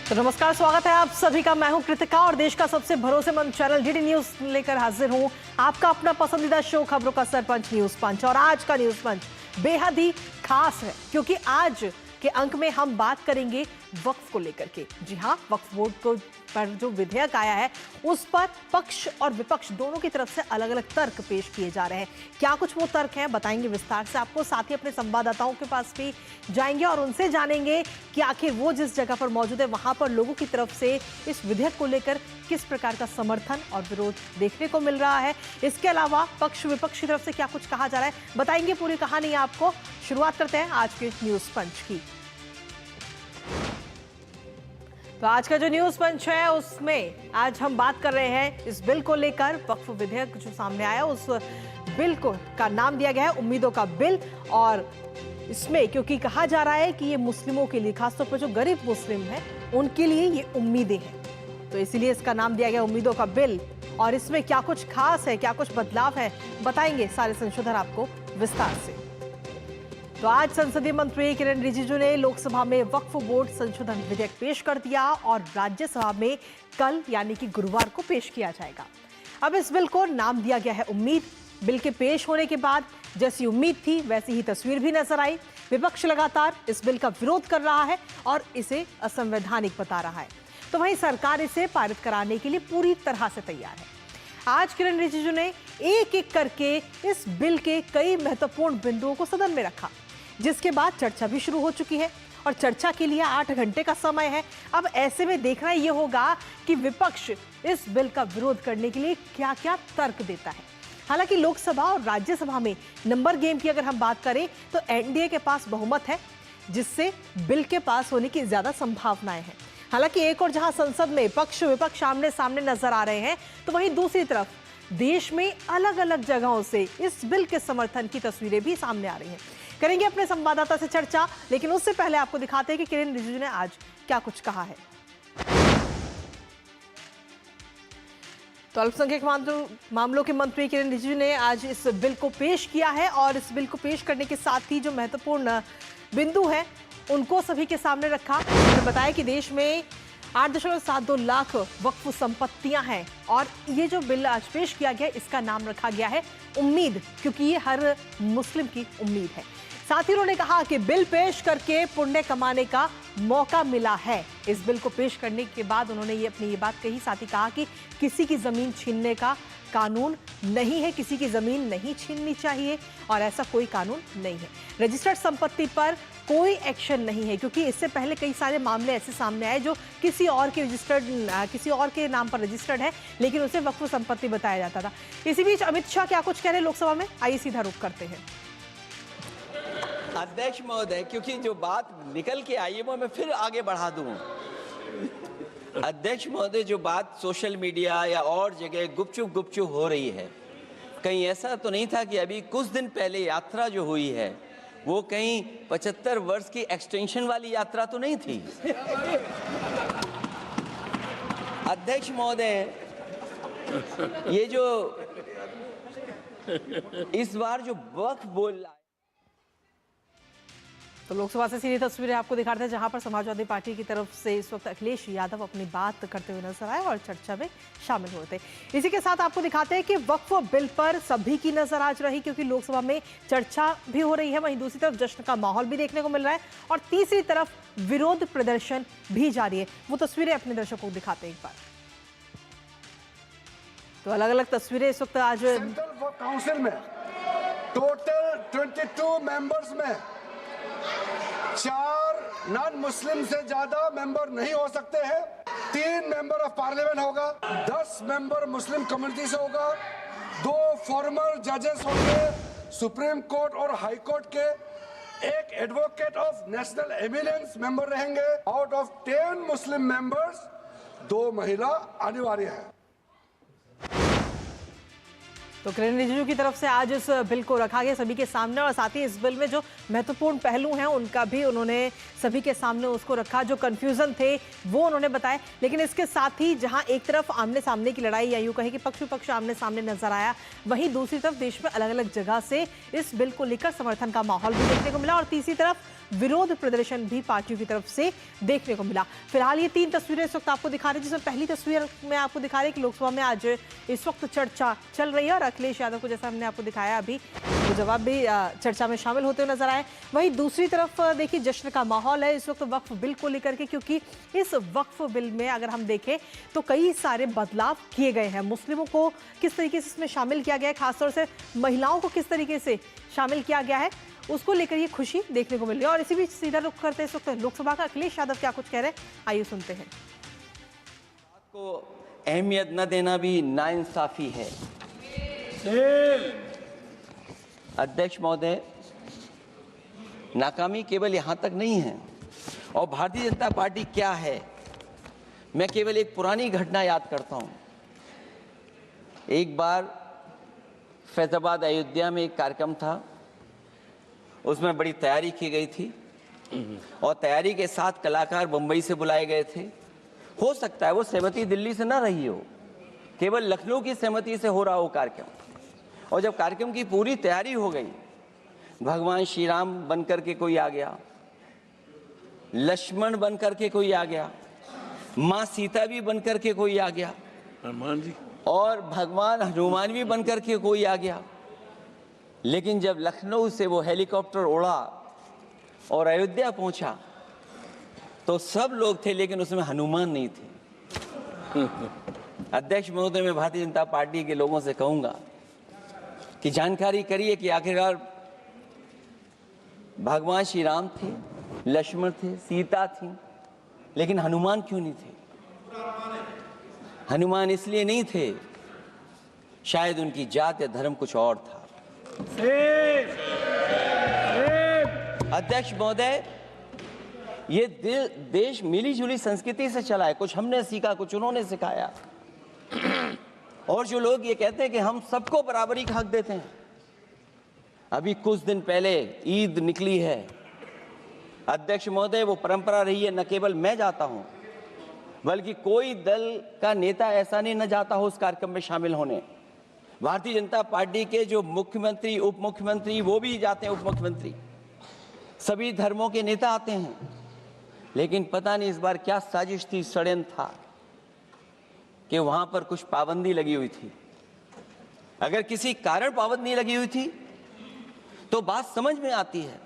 तो नमस्कार, स्वागत है आप सभी का। मैं हूं कृतिका और देश का सबसे भरोसेमंद चैनल डीडी न्यूज लेकर हाजिर हूं। आपका अपना पसंदीदा शो खबरों का सरपंच न्यूज पंच। और आज का न्यूज पंच बेहद ही खास है क्योंकि आज के अंक में हम बात करेंगे वक्फ को लेकर के। जी हां, वक्फ बोर्ड को पर जो विधेयक आया है उस पर पक्ष और विपक्ष दोनों की तरफ से अलग अलग तर्क पेश किए जा रहे हैं। क्या कुछ वो तर्क हैं बताएंगे विस्तार से आपको। साथ ही अपने संवाददाताओं के पास भी जाएंगे और उनसे जानेंगे कि आखिर वो जिस जगह पर मौजूद है वहां पर लोगों की तरफ से इस विधेयक को लेकर किस प्रकार का समर्थन और विरोध देखने को मिल रहा है। इसके अलावा पक्ष विपक्ष की तरफ से क्या कुछ कहा जा रहा है बताएंगे पूरी कहानी आपको। शुरुआत करते हैं आज के न्यूज पंच की। तो आज का जो न्यूज पंच है उसमें आज हम बात कर रहे हैं इस बिल को लेकर। वक्फ विधेयक जो सामने आया उस बिल को का नाम दिया गया है उम्मीदों का बिल। और इसमें क्योंकि कहा जा रहा है कि ये मुस्लिमों के लिए, खासतौर पर जो गरीब मुस्लिम हैं उनके लिए ये उम्मीदें हैं, तो इसीलिए इसका नाम दिया गया उम्मीदों का बिल। और इसमें क्या कुछ खास है, क्या कुछ बदलाव है बताएंगे सारे संशोधन आपको विस्तार से। तो आज संसदीय मंत्री किरण रिजिजू ने लोकसभा में वक्फ बोर्ड संशोधन विधेयक पेश कर दिया और राज्यसभा में कल यानी कि गुरुवार को पेश किया जाएगा। अब इस बिल को नाम दिया गया है उम्मीद। बिल के पेश होने के बाद जैसी उम्मीद थी वैसी ही तस्वीर भी नजर आई। विपक्ष लगातार इस बिल का विरोध कर रहा है और इसे असंवैधानिक बता रहा है, तो वहीं सरकार इसे पारित कराने के लिए पूरी तरह से तैयार है। आज किरण रिजिजू ने एक एक करके इस बिल के कई महत्वपूर्ण बिंदुओं को सदन में रखा, जिसके बाद चर्चा भी शुरू हो चुकी है और चर्चा के लिए 8 घंटे का समय है। अब ऐसे में देखना यह होगा कि विपक्ष इस बिल का विरोध करने के लिए क्या क्या तर्क देता है। हालांकि लोकसभा और राज्यसभा में नंबर गेम की अगर हम बात करें तो एनडीए के पास बहुमत है, जिससे बिल के पास होने की ज्यादा संभावनाएं हैं। हालांकि एक और जहां संसद में पक्ष विपक्ष आमने सामने नजर आ रहे हैं, तो वहीं दूसरी तरफ देश में अलग अलग जगहों से इस बिल के समर्थन की तस्वीरें भी सामने आ रही हैं। करेंगे अपने संवाददाता से चर्चा, लेकिन उससे पहले आपको दिखाते हैं कि किरण रिजिजू ने आज क्या कुछ कहा है। तो अल्पसंख्यक मामलों के मंत्री किरण रिजिजू ने आज इस बिल को पेश किया है और इस बिल को पेश करने के साथ ही जो महत्वपूर्ण बिंदु हैं उनको सभी के सामने रखा। उन्होंने बताया कि देश में 8.72 लाख वक्फ संपत्तियां हैं और ये जो बिल आज पेश किया गया इसका नाम रखा गया है उम्मीद, क्योंकि ये हर मुस्लिम की उम्मीद है। साथ ही उन्होंने कहा कि बिल पेश करके पुण्य कमाने का मौका मिला है। इस बिल को पेश करने के बाद उन्होंने ये बात कही। साथ ही कहा कि किसी की जमीन छीनने का कानून नहीं है, किसी की जमीन नहीं छीननी चाहिए और ऐसा कोई कानून नहीं है। रजिस्टर्ड संपत्ति पर कोई एक्शन नहीं है, क्योंकि इससे पहले कई सारे मामले ऐसे सामने आए जो किसी और के नाम पर रजिस्टर्ड है लेकिन उसे वक्फ संपत्ति बताया जाता था। इसी बीच अमित शाह क्या कुछ कह रहे हैं लोकसभा में, आइए सीधा रुख करते हैं। अध्यक्ष महोदय, क्योंकि जो बात निकल के आई है वो मैं फिर आगे बढ़ा दूं। अध्यक्ष महोदय, जो बात सोशल मीडिया या और जगह गुपचुप हो रही है, कहीं ऐसा तो नहीं था कि अभी कुछ दिन पहले यात्रा जो हुई है वो कहीं 75 वर्ष की एक्सटेंशन वाली यात्रा तो नहीं थी। अध्यक्ष महोदय, ये जो इस बार जो वक्फ बोल रहा है, तो लोकसभा से सीधी तस्वीरें आपको दिखाते हैं जहां पर समाजवादी पार्टी की तरफ से इस वक्त अखिलेश यादव अपनी बात करते हुए नजर आए और चर्चा में शामिल हुए थे। इसी के साथ आपको दिखाते हैं कि वक्फ बिल पर सभी की नजर आज रही, क्योंकि लोकसभा में चर्चा भी हो रही है, वहीं दूसरी तरफ जश्न का माहौल भी देखने को मिल रहा है और तीसरी तरफ विरोध प्रदर्शन भी जारी है। वो तस्वीरें अपने दर्शकों को दिखाते हैं एक बार। तो अलग अलग तस्वीरें इस वक्त आज सेंट्रल काउंसिल में टोटल 22 मेंबर्स में 4 नॉन मुस्लिम से ज्यादा मेंबर नहीं हो सकते हैं। 3 मेंबर ऑफ पार्लियामेंट होगा, 10 मेंबर मुस्लिम कम्युनिटी से होगा, 2 फॉर्मर जजेस होंगे सुप्रीम कोर्ट और हाई कोर्ट के, 1 advocate of national eminence member रहेंगे। आउट ऑफ 10 मुस्लिम मेंबर्स 2 महिला अनिवार्य है। तो किरण रिजिजू की तरफ से आज इस बिल को रखा गया सभी के सामने और साथ ही इस बिल में जो महत्वपूर्ण पहलू हैं उनका भी उन्होंने सभी के सामने उसको रखा। जो कंफ्यूजन थे वो उन्होंने बताए, लेकिन इसके साथ ही जहां एक तरफ आमने सामने की लड़ाई या यूं कहे कि पक्ष विपक्ष आमने सामने नजर आया, वहीं दूसरी तरफ देश में अलग अलग जगह से इस बिल को लेकर समर्थन का माहौल भी देखने को मिला और तीसरी तरफ विरोध प्रदर्शन भी पार्टियों की तरफ से देखने को मिला। फिलहाल ये 3 तस्वीरें इस वक्त आपको दिखा रहे हैं, जिसमें पहली तस्वीर में आपको दिखा रहे हैं कि लोकसभा में आज इस वक्त चर्चा चल रही है और अखिलेश यादव को, जैसा हमने आपको दिखाया अभी, वो जवाब भी चर्चा में शामिल होते हुए नजर आए। वहीं दूसरी तरफ देखिए जश्न का माहौल है इस वक्त वक्फ बिल को लेकर के, क्योंकि इस वक्फ बिल में अगर हम देखें तो कई सारे बदलाव किए गए हैं। मुस्लिमों को किस तरीके से इसमें शामिल किया गया है, खासतौर से महिलाओं को किस तरीके से शामिल किया गया है, उसको लेकर ये खुशी देखने को मिल रही है। और इसी बीच सीधा रुख करते हैं इस वक्त लोकसभा का, अखिलेश यादव क्या कुछ कह रहे हैं, आइए सुनते हैं। को अहमियत न देना भी नाइंसाफी है। अध्यक्ष महोदय, नाकामी केवल यहां तक नहीं है। और भारतीय जनता पार्टी क्या है, मैं केवल एक पुरानी घटना याद करता हूं। एक बार फैजाबाद अयोध्या में एक कार्यक्रम था, उसमें बड़ी तैयारी की गई थी और तैयारी के साथ कलाकार मुंबई से बुलाए गए थे। हो सकता है वो सहमति दिल्ली से ना रही हो, केवल लखनऊ की सहमति से हो रहा हो कार्यक्रम। और जब कार्यक्रम की पूरी तैयारी हो गई, भगवान श्री राम बनकर के कोई आ गया, लक्ष्मण बनकर के कोई आ गया, माँ सीता भी बनकर के कोई आ गया, हनुमान जी, और भगवान हनुमान भी बनकर के कोई आ गया। लेकिन जब लखनऊ से वो हेलीकॉप्टर उड़ा और अयोध्या पहुंचा तो सब लोग थे, लेकिन उसमें हनुमान नहीं थे। अध्यक्ष महोदय, मैं भारतीय जनता पार्टी के लोगों से कहूंगा कि जानकारी करिए कि आखिरकार भगवान श्री राम थे, लक्ष्मण थे, सीता थी, लेकिन हनुमान क्यों नहीं थे? हनुमान इसलिए नहीं थे, शायद उनकी जात या धर्म कुछ और था। अध्यक्ष महोदय, ये देश मिली जुली संस्कृति से चला है। कुछ हमने सीखा, कुछ उन्होंने सिखाया। और जो लोग ये कहते हैं कि हम सबको बराबरी का हक देते हैं, अभी कुछ दिन पहले ईद निकली है। अध्यक्ष महोदय, वो परंपरा रही है, न केवल मैं जाता हूं, बल्कि कोई दल का नेता ऐसा नहीं न जाता हो उस कार्यक्रम में शामिल होने। भारतीय जनता पार्टी के जो मुख्यमंत्री, उप मुख्यमंत्री, वो भी जाते हैं, उप मुख्यमंत्री, सभी धर्मों के नेता आते हैं। लेकिन पता नहीं इस बार क्या साजिश थी, षड्यंत्र था कि वहां पर कुछ पाबंदी लगी हुई थी। अगर किसी कारण पाबंदी लगी हुई थी तो बात समझ में आती है,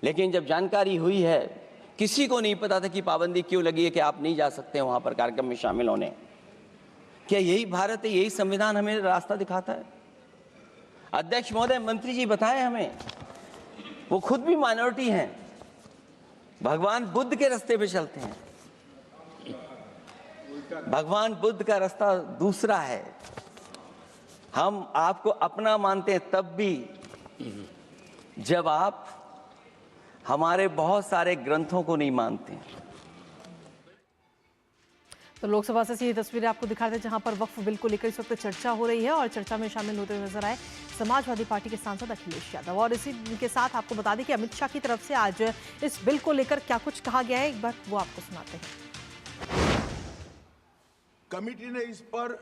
लेकिन जब जानकारी हुई है, किसी को नहीं पता था कि पाबंदी क्यों लगी है कि आप नहीं जा सकते वहां पर कार्यक्रम में शामिल होने। क्या यही भारत है, यही संविधान हमें रास्ता दिखाता है? अध्यक्ष महोदय, मंत्री जी बताएं हमें, वो खुद भी माइनॉरिटी हैं, भगवान बुद्ध के रास्ते पे चलते हैं। भगवान बुद्ध का रास्ता दूसरा है। हम आपको अपना मानते हैं तब भी जब आप हमारे बहुत सारे ग्रंथों को नहीं मानते। तो लोकसभा से ये तस्वीरें आपको दिखा रहे हैं जहां पर वक्फ बिल को लेकर इस वक्त चर्चा हो रही है और चर्चा में शामिल होते हुए नजर आए समाजवादी पार्टी के सांसद अखिलेश यादव। और इसी के साथ आपको बता दें कि अमित शाह की तरफ से आज इस बिल को लेकर क्या कुछ कहा गया है, एक बार वो आपको सुनाते हैं। कमेटी ने इस पर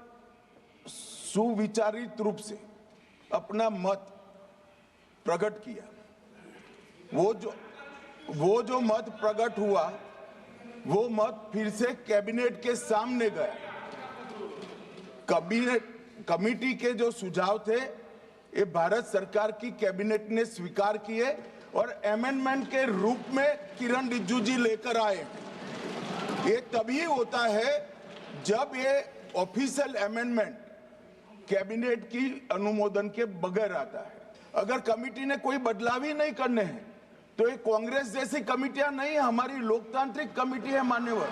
सुविचारित रूप से अपना मत प्रकट किया। वो जो मत प्रकट हुआ, वो मत फिर से कैबिनेट के सामने गया। कमेटी के जो सुझाव थे, ये भारत सरकार की कैबिनेट ने स्वीकार किए और अमेंडमेंट के रूप में किरण रिजिजू जी लेकर आए। ये तभी होता है जब ये ऑफिशियल अमेंडमेंट कैबिनेट की अनुमोदन के बगैर आता है। अगर कमेटी ने कोई बदलाव ही नहीं करने हैं तो ये कांग्रेस जैसी कमेटियां नहीं, हमारी लोकतांत्रिक कमेटी है मान्यवर।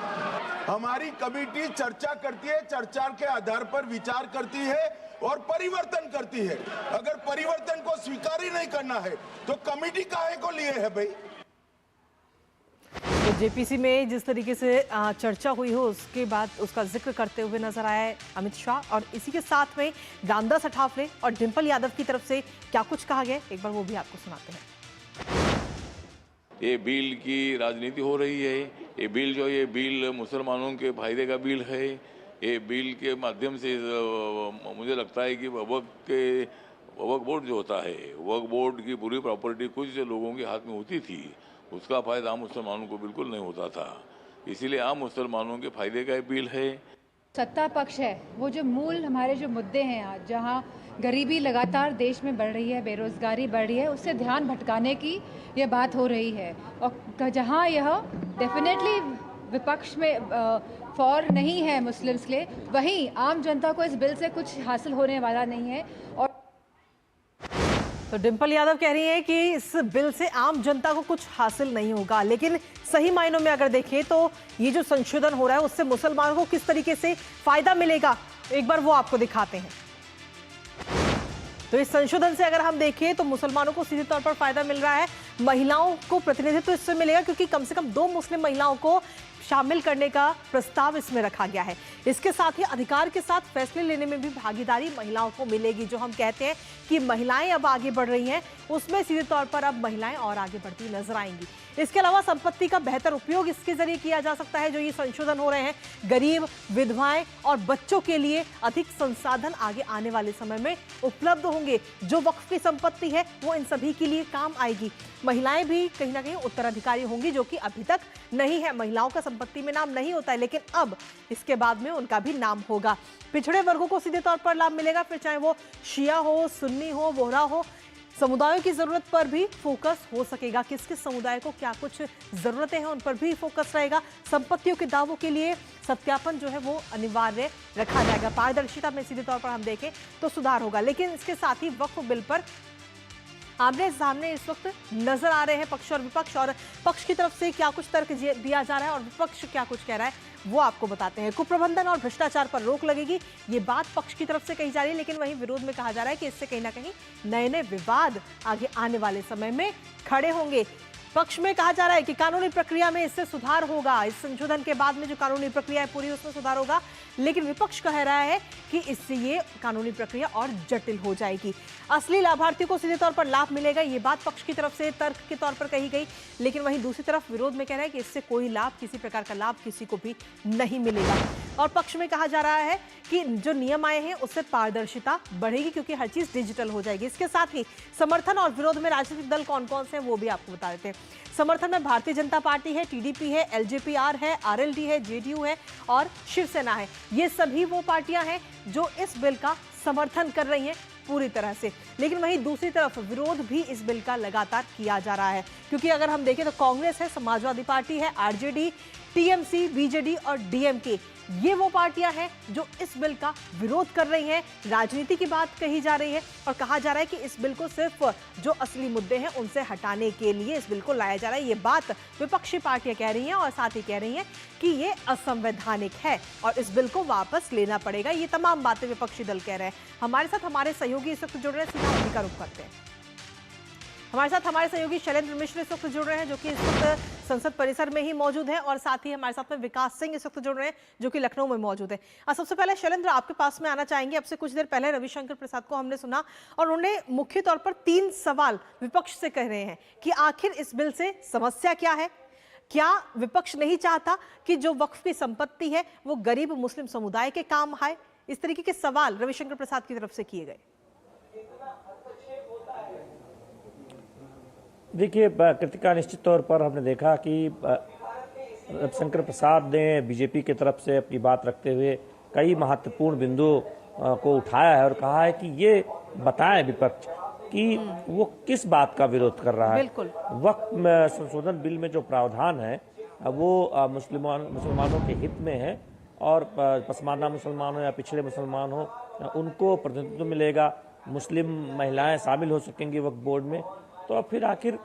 हमारी कमेटी चर्चा करती है, चर्चा के आधार पर विचार करती है और परिवर्तन करती है। अगर परिवर्तन को स्वीकार ही नहीं करना है तो कमेटी काहे को लिए है भाई? तो जेपीसी में जिस तरीके से चर्चा हुई हो उसके बाद उसका जिक्र करते हुए नजर आया अमित शाह। और इसी के साथ में रामदास अठावले और डिंपल यादव की तरफ से क्या कुछ कहा गया, एक बार वो भी आपको सुनाते हैं। ये बिल की राजनीति हो रही है। ये बिल ये बिल मुसलमानों के फायदे का बिल है। ये बिल के माध्यम से मुझे लगता है कि वक्त के वक्फ बोर्ड जो होता है, वक्फ बोर्ड की पूरी प्रॉपर्टी कुछ लोगों के हाथ में होती थी, उसका फायदा आम मुसलमानों को बिल्कुल नहीं होता था। इसीलिए आम मुसलमानों के फायदे का ये बिल है। सत्ता पक्ष है वो जो मूल हमारे जो मुद्दे हैं आज, जहां गरीबी लगातार देश में बढ़ रही है, बेरोजगारी बढ़ रही है, उससे ध्यान भटकाने की ये बात हो रही है। और जहां यह डेफिनेटली विपक्ष में फॉर नहीं है मुस्लिम्स के लिए, वहीं आम जनता को इस बिल से कुछ हासिल होने वाला नहीं है। और तो डिंपल यादव कह रही हैं कि इस बिल से आम जनता को कुछ हासिल नहीं होगा, लेकिन सही मायनों में अगर देखें तो ये जो संशोधन हो रहा है उससे मुसलमानों को किस तरीके से फायदा मिलेगा, एक बार वो आपको दिखाते हैं। तो इस संशोधन से अगर हम देखें तो मुसलमानों को सीधे तौर पर फायदा मिल रहा है। महिलाओं को प्रतिनिधित्व इससे मिलेगा, क्योंकि कम से कम 2 मुस्लिम महिलाओं को शामिल करने का प्रस्ताव इसमें रखा गया है। इसके साथ ही अधिकार के साथ फैसले लेने में भी भागीदारी महिलाओं को मिलेगी। जो हम कहते हैं कि महिलाएं अब आगे बढ़ रही हैं, उसमें सीधे तौर पर अब महिलाएं और आगे बढ़ती नजर आएंगी। इसके अलावा संपत्ति का बेहतर उपयोग इसके जरिए किया जा सकता है। जो ये संशोधन हो रहे हैं, गरीब, विधवाएं और बच्चों के लिए अधिक संसाधन आगे आने वाले समय में उपलब्ध होंगे। जो वक्फ की संपत्ति है वो इन सभी के लिए काम आएगी। महिलाएं भी कहीं ना कहीं उत्तराधिकारी होंगी, जो कि अभी तक नहीं है। महिलाओं का संपत्ति में नाम नहीं होता है, लेकिन अब इसके बाद में उनका भी नाम होगा। पिछड़े वर्गों को सीधे तौर पर लाभ मिलेगा, फिर चाहे वो शिया हो, सुन्नी हो, बोहरा हो। समुदायों की जरूरत पर भी फोकस हो सकेगा। किस किस समुदाय को क्या कुछ जरूरतें हैं उन पर भी फोकस रहेगा। संपत्तियों के दावों के लिए सत्यापन जो है वो अनिवार्य रखा जाएगा। पारदर्शिता में सीधे तौर पर हम देखें तो सुधार होगा। लेकिन इसके साथ ही वक्फ बिल पर आमने सामने इस वक्त नजर आ रहे हैं पक्ष और विपक्ष, और पक्ष की तरफ से क्या कुछ तर्क दिया जा रहा है और विपक्ष क्या कुछ कह रहा है वो आपको बताते हैं। कुप्रबंधन और भ्रष्टाचार पर रोक लगेगी, ये बात पक्ष की तरफ से कही जा रही है, लेकिन वहीं विरोध में कहा जा रहा है कि इससे कहीं ना कहीं नए नए विवाद आगे आने वाले समय में खड़े होंगे। पक्ष में कहा जा रहा है कि कानूनी प्रक्रिया में इससे सुधार होगा। इस संशोधन के बाद में जो कानूनी प्रक्रिया है पूरी, उसमें सुधार होगा। लेकिन विपक्ष कह रहा है कि इससे ये कानूनी प्रक्रिया और जटिल हो जाएगी। असली लाभार्थी को सीधे तौर पर लाभ मिलेगा, ये बात पक्ष की तरफ से तर्क के तौर पर कही गई। लेकिन वहीं दूसरी तरफ विरोध में कह रहा है कि इससे कोई लाभ, किसी प्रकार का लाभ किसी को भी नहीं मिलेगा। और पक्ष में कहा जा रहा है कि जो नियम आए हैं उससे पारदर्शिता बढ़ेगी, क्योंकि हर चीज डिजिटल हो जाएगी। इसके साथ ही समर्थन और विरोध में राजनीतिक दल कौन कौन से हैं वो भी आपको बता देते हैं। समर्थन में भारतीय जनता पार्टी है, टीडीपी है, एलजेपीआर है, आरएलडी है, जेडीयू है और शिवसेना है। ये सभी वो पार्टियां हैं जो इस बिल का समर्थन कर रही हैं पूरी तरह से। लेकिन वहीं दूसरी तरफ विरोध भी इस बिल का लगातार किया जा रहा है, क्योंकि अगर हम देखें तो कांग्रेस है, समाजवादी पार्टी है, आरजेडी, टीएमसी, बीजेडी और डीएमके, ये वो पार्टियां हैं जो इस बिल का विरोध कर रही हैं। राजनीति की बात कही जा रही है और कहा जा रहा है कि इस बिल को सिर्फ जो असली मुद्दे हैं उनसे हटाने के लिए इस बिल को लाया जा रहा है। ये बात विपक्षी पार्टियां कह रही हैं और साथ ही कह रही हैं कि ये असंवैधानिक है और इस बिल को वापस लेना पड़ेगा। ये तमाम बातें विपक्षी दल कह रहे हैं। हमारे साथ हमारे सहयोगी इस वक्त जुड़ रहे हैं, सीधा उन्हीं का रुख करते हैं। हमारे साथ हमारे सहयोगी शैलेंद्र मिश्र इस वक्त जुड़ रहे हैं, जो कि इस वक्त संसद परिसर में ही मौजूद है, और साथ ही हमारे साथ में विकास सिंह इस वक्त जुड़ रहे हैं, जो कि लखनऊ में मौजूद है। सबसे पहले शैलेंद्र, आपके पास में आना चाहेंगे। अब से कुछ देर पहले रविशंकर प्रसाद को हमने सुना और उन्होंने मुख्य तौर पर 3 सवाल विपक्ष से कह रहे हैं कि आखिर इस बिल से समस्या क्या है। क्या विपक्ष नहीं चाहता कि जो वक्फ की संपत्ति है वो गरीब मुस्लिम समुदाय के काम आए? इस तरीके के सवाल रविशंकर प्रसाद की तरफ से किए गए। देखिए कृतिका, निश्चित तौर पर हमने देखा कि रविशंकर प्रसाद ने बीजेपी की तरफ से अपनी बात रखते हुए कई महत्वपूर्ण बिंदुओं को उठाया है और कहा है कि ये बताएं विपक्ष कि वो किस बात का विरोध कर रहा है। वक्फ संशोधन बिल में जो प्रावधान है वो मुसलमानों के हित में है, और पसमानदा मुसलमान हो या पिछड़े मुसलमान हो उनको प्रतिनिधित्व मिलेगा, मुस्लिम महिलाएं शामिल हो सकेंगी वक्फ बोर्ड में। तो अब फिर आखिर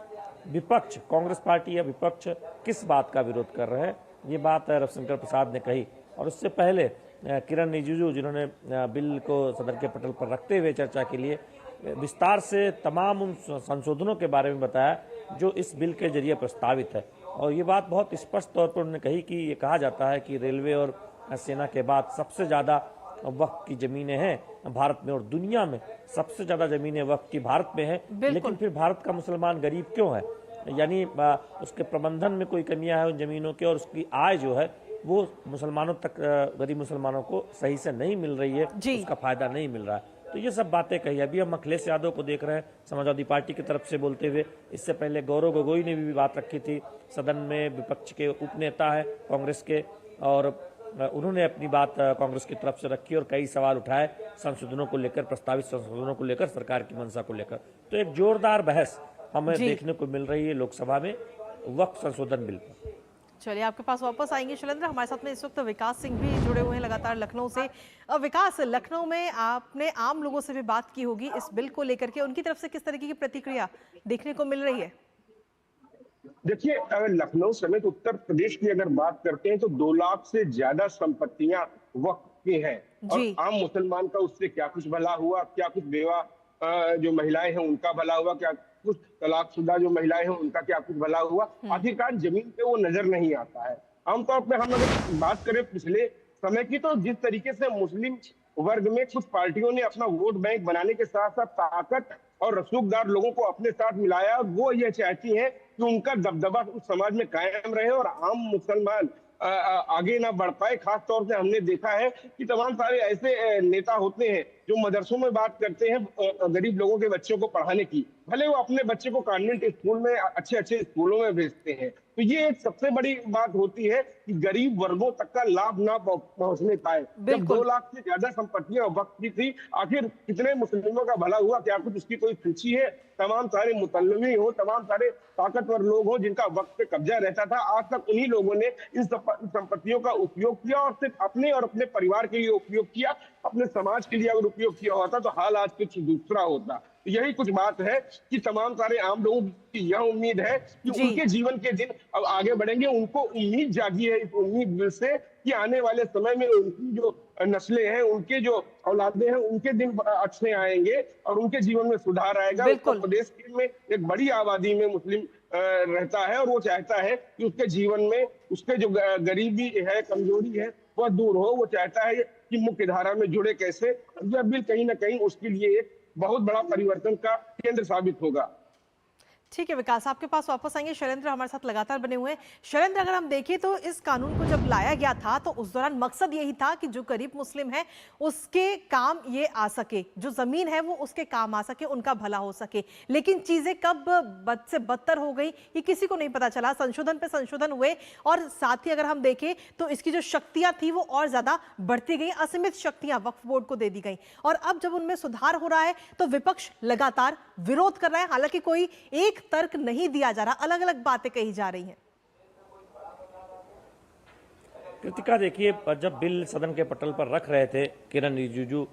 विपक्ष, कांग्रेस पार्टी या विपक्ष किस बात का विरोध कर रहे हैं, ये बात रविशंकर प्रसाद ने कही। और उससे पहले किरण रिजिजू, जिन्होंने बिल को सदन के पटल पर रखते हुए चर्चा के लिए विस्तार से तमाम उन संशोधनों के बारे में बताया जो इस बिल के जरिए प्रस्तावित है। और ये बात बहुत स्पष्ट तौर पर उन्होंने कही कि ये कहा जाता है कि रेलवे और सेना के बाद सबसे ज़्यादा वक्फ की जमीनें हैं भारत में, और दुनिया में सबसे ज्यादा जमीनें वक्फ की भारत में है। लेकिन फिर भारत का मुसलमान गरीब क्यों है? यानी उसके प्रबंधन में कोई कमियां है उन जमीनों के, और उसकी आय जो है वो मुसलमानों तक, गरीब मुसलमानों को सही से नहीं मिल रही है, उसका फायदा नहीं मिल रहा है। तो ये सब बातें कही। अभी हम अखिलेश यादव को देख रहे हैं समाजवादी पार्टी की तरफ से बोलते हुए। इससे पहले गौरव गोगोई ने भी बात रखी थी, सदन में विपक्ष के उपनेता है कांग्रेस के, और उन्होंने अपनी बात कांग्रेस की तरफ से रखी और कई सवाल उठाए संशोधनों को लेकर, प्रस्तावित संशोधनों को लेकर, सरकार की मंशा को लेकर। तो एक जोरदार बहस हमें देखने को मिल रही है लोकसभा में वक्फ संशोधन बिल पर। चलिए आपके पास वापस आएंगे शैलेंद्र। हमारे साथ में इस वक्त विकास सिंह भी जुड़े हुए हैं लगातार लखनऊ से। विकास, लखनऊ में आपने आम लोगों से भी बात की होगी इस बिल को लेकर के, उनकी तरफ से किस तरीके की प्रतिक्रिया देखने को मिल रही है? देखिए, अगर लखनऊ समेत उत्तर प्रदेश की अगर बात करते हैं तो 2 लाख से ज्यादा संपत्तियां वक्फ की हैं। और आम मुसलमान का उससे क्या कुछ भला हुआ, क्या कुछ बेवा जो महिलाएं हैं उनका भला हुआ, क्या कुछ तलाकशुदा जो महिलाएं हैं उनका क्या कुछ भला हुआ, आखिरकार जमीन पे वो नजर नहीं आता है। आमतौर पर हम अगर बात करें पिछले समय की, तो जिस तरीके से मुस्लिम वर्ग में कुछ पार्टियों ने अपना वोट बैंक बनाने के साथ साथ ताकत और रसूखदार लोगों को अपने साथ मिलाया, वो ये चाहती हैं कि उनका दबदबा उस समाज में कायम रहे और आम मुसलमान आगे ना बढ़ पाए। खास तौर से हमने देखा है कि तमाम सारे ऐसे नेता होते हैं जो मदरसों में बात करते हैं गरीब लोगों के बच्चों को पढ़ाने की, भले वो अपने बच्चे को कॉन्वेंट स्कूल में अच्छे अच्छे स्कूलों में भेजते हैं। तो ये एक सबसे बड़ी बात होती है कि गरीब वर्गों तक का लाभ ना पहुंचने पाए। जब 2 लाख से ज्यादा संपत्तियां वक्त की थी, आखिर कितने मुस्लिमों का भला हुआ, क्या कुछ उसकी कोई सूची है? तमाम सारे मुतल्लवी हो, तमाम सारे ताकतवर लोग हो जिनका वक्त पे कब्जा रहता था, आज तक उन्हीं लोगों ने इन संपत्तियों का उपयोग किया और सिर्फ अपने और अपने परिवार के लिए उपयोग किया। अपने समाज के लिए अगर उपयोग किया होता तो हाल आज कुछ दूसरा होता। यही कुछ बात है कि तमाम सारे आम लोगों की यह उम्मीद है कि उनके जीवन के दिन अब आगे बढ़ेंगे। उनको उम्मीद जागी है इस उम्मीद से कि आने वाले समय में उनकी जो नस्लें हैं, उनके जो औलादे हैं, उनके दिन अच्छे आएंगे और उनके जीवन में सुधार आएगा। उत्तर प्रदेश में एक बड़ी आबादी में मुस्लिम रहता है और वो चाहता है कि उसके जीवन में उसके जो गरीबी है, कमजोरी है, वह दूर हो। वो चाहता है कि मुख्य धारा में जुड़े कैसे। यह बिल कहीं ना कहीं उसके लिए एक बहुत बड़ा परिवर्तन का केंद्र साबित होगा। ठीक है विकास, आपके पास वापस आएंगे। शैलेंद्र हमारे साथ लगातार बने हुए हैं। शैलेंद्र, अगर हम देखें तो इस कानून को जब लाया गया था तो उस दौरान मकसद यही था कि जो गरीब मुस्लिम है उसके काम ये आ सके, जो जमीन है वो उसके काम आ सके, उनका भला हो सके। लेकिन चीजें कब बद से बदतर हो गई ये किसी को नहीं पता चला। संशोधन पे संशोधन हुए और साथ ही अगर हम देखें तो इसकी जो शक्तियां थी वो और ज्यादा बढ़ती गई, असीमित शक्तियां वक्फ बोर्ड को दे दी गई। और अब जब उनमें सुधार हो रहा है तो विपक्ष लगातार विरोध कर रहा है। हालांकि कोई एक तर्क नहीं दिया जा रहा, अलग अलग बातें कही जा रही हैं। कृतिका, देखिए, जब बिल सदन के पटल पर रख रहे थे किरण रिजिजू,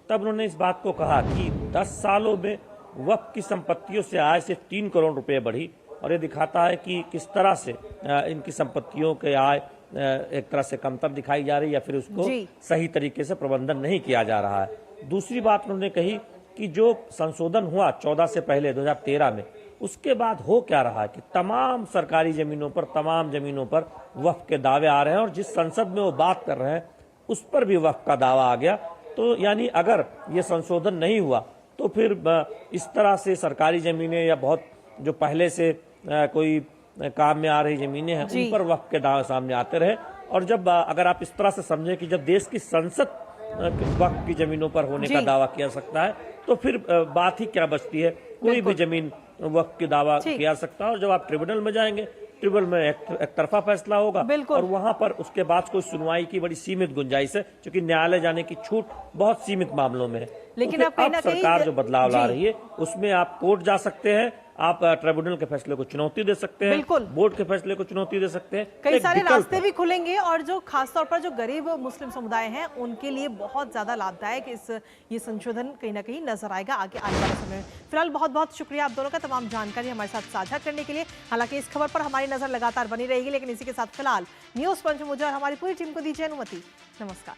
तब उन्होंने इस बात को कहा कि 10 सालों में वक्फ की संपत्तियों से आय सिर्फ 3 करोड़ रुपए बढ़ी। और ये दिखाता है कि किस तरह से इनकी संपत्तियों के आय एक तरह से कमतर दिखाई जा रही है या फिर उसको सही तरीके से प्रबंधन नहीं किया जा रहा है। दूसरी बात उन्होंने कही कि जो संशोधन हुआ 14 से पहले 2013 में, उसके बाद हो क्या रहा है कि तमाम सरकारी जमीनों पर, तमाम जमीनों पर वक्फ के दावे आ रहे हैं और जिस संसद में वो बात कर रहे हैं उस पर भी वक्फ का दावा आ गया। तो यानी अगर ये संशोधन नहीं हुआ तो फिर इस तरह से सरकारी जमीनें या बहुत जो पहले से कोई काम में आ रही जमीनें हैं उन पर वक्फ के दावे सामने आते रहे। और जब अगर आप इस तरह से समझें कि जब देश की संसद वक्फ की जमीनों पर होने का दावा किया सकता है तो फिर बात ही क्या बचती है। कोई भी जमीन वक्त की दावा किया सकता है और जब आप ट्रिब्यूनल में जाएंगे, ट्रिब्यूनल में एक तरफा फैसला होगा और वहां पर उसके बाद कोई सुनवाई की बड़ी सीमित गुंजाइश है, क्योंकि न्यायालय जाने की छूट बहुत सीमित मामलों में है। लेकिन अब सरकार जो बदलाव ला रही है उसमें आप कोर्ट जा सकते हैं, आप ट्रिब्यूनल के फैसले को चुनौती दे सकते हैं, बोर्ड के फैसले को चुनौती दे सकते हैं। कई सारे रास्ते भी खुलेंगे और जो खासतौर पर जो गरीब मुस्लिम समुदाय हैं उनके लिए बहुत ज्यादा लाभदायक ये संशोधन कहीं ना कहीं नजर आएगा आगे आने वाले समय में। फिलहाल बहुत बहुत शुक्रिया आप दोनों का तमाम जानकारी हमारे साथ साझा करने के लिए। हालांकि इस खबर पर हमारी नजर लगातार बनी रहेगी, लेकिन इसी के साथ फिलहाल न्यूज़ पंच मुझे और हमारी पूरी टीम को दीजिए अनुमति। नमस्कार।